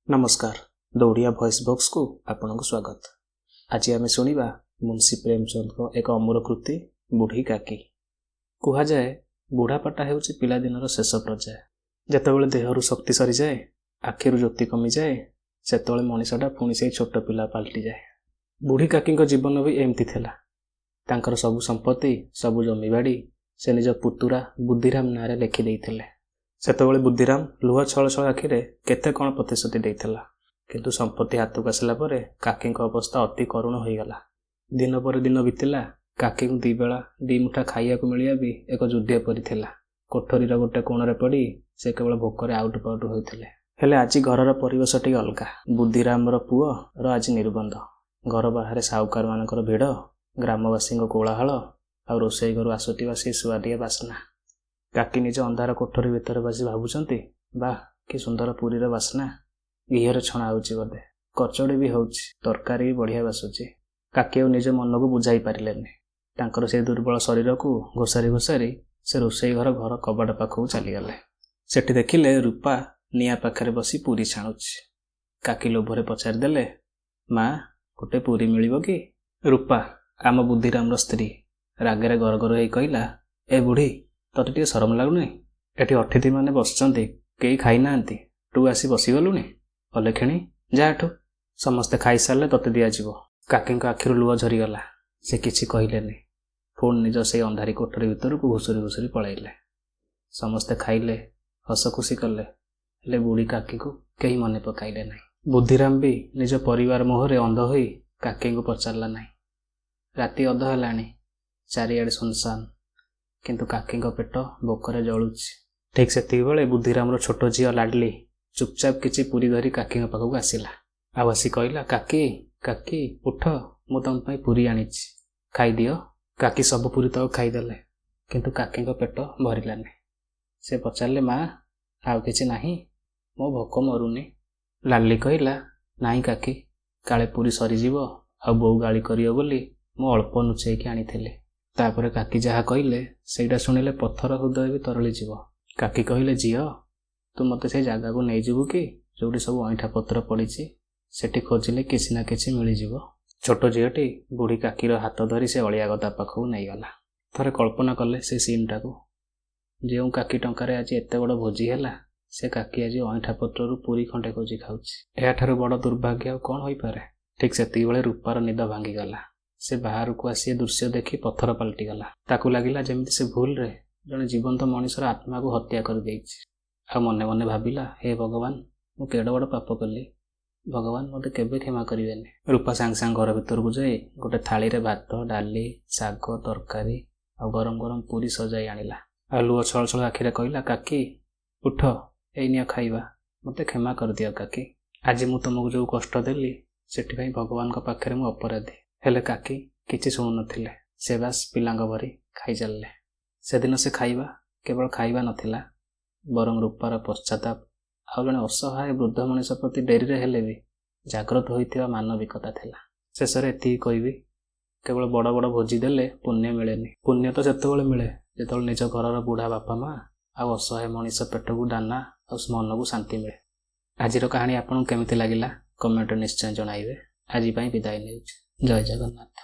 नमस्कार दौड़िया voice box को आपन को स्वागत। आज आम शुणा मुंशी प्रेमचंद को एक अमर कृति बुढ़ी काकी। कह जाए बुढ़ापाटा हो पिलादिनर शेष पर्याय। जितेबाला देहरु शक्ति सरी जाए, आखिरु ज्योति कमी जाए, से मनीषटा पुणी से छोट पिला पलटि जाए। बुढ़ी काकी जीवन भी एमती थिला। तांकर सबु संपत्ति सबु जमीबाड़ी से निज पुतुरा बुद्धिराम नारे लिखि देइथिले। सेतबेले बुद्धिराम लुह छल छल आखिरे केते कौन प्रतिश्रुति देइथिला, किंतु संपत्ति हाथ को आसला परे काकी अवस्था अति करुण हो गला। दिन पर दिन बीतला। काकी को दी बेला दी मुठा खाइया को मिलिया भी एक युद्ध परिथिला। कोठरीर गोटे कोणरे पड़ी से केवल भोकरे आउट पाउट होइथिले। हेले आज घरर परिवेश टी अलगा। बुद्धिरामर पुओ र आज निर्बंध। घर बाहर साहुकार मानकर भिड़, ग्रामवासी कोलाहल आ रोषेई घर आसुवा से सुआदिया बासना। काकी निज अंधार कोठरी भितर बसी भावुंट, बाह कि सुंदर पुरीर बासना। घीर छणा होची बोधे, कचड़ी भी होची, तरकारी भी बढ़िया बासुची। काकी आ निज मन को बुझाई पारिलेनि। तांकर से दुर्बल शरीर को घोषारी घोषारी से रोषेई घर कबाट पाखक चलीगले। सेठी देखिले रूपा निया पाखरे बसी पुरी छाणुची। काकी लोभरे पचारिदेले, माँ गोटे पुरी मिलिबो कि? रूपा आम बुद्धिरामर स्त्री रागरे गरगर होई कहला, ए बुढ़ी तोते टे शरम लगुनि? एटी अतिथि माने बसचंती, केई खाई नांती, तू आसी बसीगलुनि? अलेखिणी जा एठू, समस्ते खाई सारे तोते दिया जीवो। काकी आखिरु लुह झरीगला। से किछि कहिलेनि। पुणी निज से अंधारी कोठरी भितर को घुसुरी घुसुरी पळाइले। समस्ते खाइले, हस खुशी कले, हेले बुढ़ी काकी को केही मने पकाइले नहीं। बुद्धिराम भी निज परिवार मोहरे अंध होई काकी को पचारला नहीं। राति अध हेलाणी, चारिआडे सुनसान, किंतु काकी पेट बोकरे जलुची। ठीक सेतिक बेले बुद्धिरामर छोट झील लाडली चुपचाप किछि पुरी धरी काकी पाखक आसिला। आवासी कहला, काकी काकी उठ, मु तुम पई पुरी आनिछि, खाई दियो। काकी सब पुरी तक खाईदेले, किंतु काकी पेट भरिलानि। से पचारे, माँ आउ किछि नाही? मो भोक मरुनी। लाडली कहला, नाही काकी, काले पुरी सरीजीव आ बोउ गाली करियो बोली मु अल्प नुचेकी आनिथिले। तापर काकी जहा कहले सेटा शुणिले पत्थर हृदय भी तरली जीव। काकी कहले, झील तू मते से जगह को नहीं जीवु कि जोटी सब अईठा पत्र पड़ी, सेठी खोजिले किसी ना किसी मिलजिव। छोट झीलटी बुढ़ी काकीर हाथ धरी से अलिया गदा पाखक नहीं गला। थरे कल्पना कले से सीनटा को, जो काकी टंकारे आज एते बड़ भोजी हैला, से काकी आज अईठा पत्रु पूरी खंडे खोजी खाउछि। एठारु बड़ दुर्भाग्य आ कौन होई पारे। ठीक सेतिक बेले रूपार निद भांगी गला। से बाहर को आसी दृश्य देखी पत्थर पलटि गला। ताकू लागिला जेमिति से भूल रे जने जीवंत मनीषर आत्मा को हत्या कर देइछि। आ मने मने भाबिला, हे भगवान मु केड बड़ पाप कली, भगवान मते केबे क्षमा करिवेनि। रूपा सांग सांग घर भीतर को जाई गोटे थाली रे भात, डाली, साग, तरकारी आ गरम गरम पूरी सजाई आनिला। आ लुह छल छल आखिरे कहला, काकी उठ, एई निया खाइबा, मते क्षमा कर दियो काकी। आज मु तुमको जो कष्ट देली सेठी भाई भगवान का पाखरे मु अपराधी। हेले काकी किछि शुणु नथिले। से बास पिलांग भरी खाई चलले। से दिन से खाइबा केवल खाइबा नथिला, बरं रूपार पश्चाताप आ जने असहाय वृद्ध मनीष प्रति डेरी रे हेले भी जागृत होइथिबा मानविकता थिला। शेषरे एति कहबी, केवल बड़ बड़ भोजी देले पुण्य मिलेनि। पुण्य तो सेतेबेले मिले जेतेबेले निज घरर बुढ़ा बापा माँ आ असहाय मनीष पेट को दाना आ मन को शांति मिले। आजिर कहानी आपन केमिति लागिला कमेंट निश्चय जणाइबे। आज विदाय नेउछि। जय जगन्नाथ।